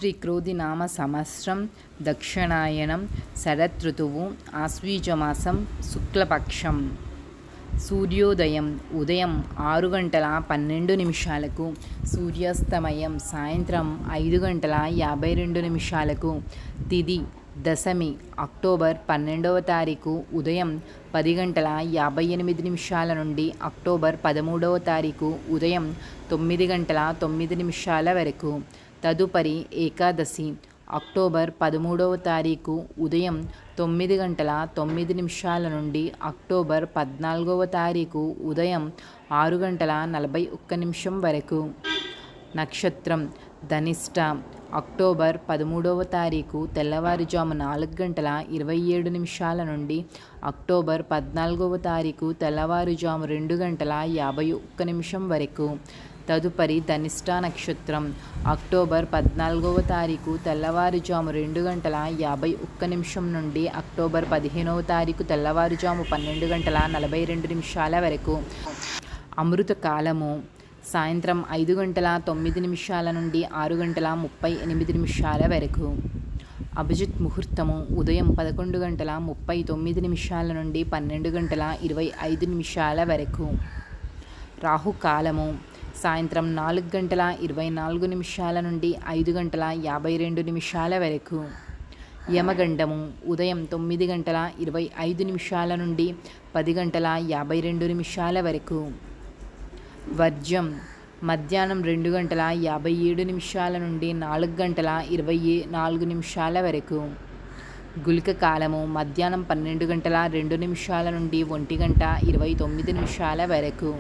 శ్రీక్రోధినామ సంవత్సరం దక్షిణాయనం శరదృతువు ఆశ్వీజమాసం శుక్లపక్షం. సూర్యోదయం ఉదయం 6:12 సూర్యాస్తమయం సాయంత్రం 5:52. తిథి దశమి అక్టోబర్ 12వ తారీఖు ఉదయం 10:58 నుండి అక్టోబర్ 13వ తారీఖు ఉదయం 9:09 వరకు. తదుపరి ఏకాదశి అక్టోబర్ 13వ తారీఖు ఉదయం 9:09 నుండి అక్టోబర్ 14వ తారీఖు ఉదయం 6:41 వరకు. నక్షత్రం ధనిష్ట అక్టోబర్ 13వ తారీఖు తెల్లవారుజాము 4:27 నుండి అక్టోబర్ 14వ తారీఖు తెల్లవారుజాము 2:51 వరకు. తదుపరి ధనిష్ట నక్షత్రం అక్టోబర్ 14వ తారీఖు తెల్లవారుజాము 2:51 నుండి అక్టోబర్ 15వ తారీఖు తెల్లవారుజాము 12:42 వరకు. అమృత కాలము సాయంత్రం 5:09 నుండి 6:38 వరకు. అభిజిత్ ముహూర్తము ఉదయం 11:39 నుండి 12:25 వరకు. రాహుకాలము సాయంత్రం 4:24 నుండి 5:52 వరకు. యమగండము ఉదయం 9:25 నుండి 10:52 వరకు. వర్జ్యం మధ్యాహ్నం 2:57 నుండి 4:24 వరకు. గుళిక కాలము మధ్యాహ్నం 12:02 నుండి 1:29 వరకు.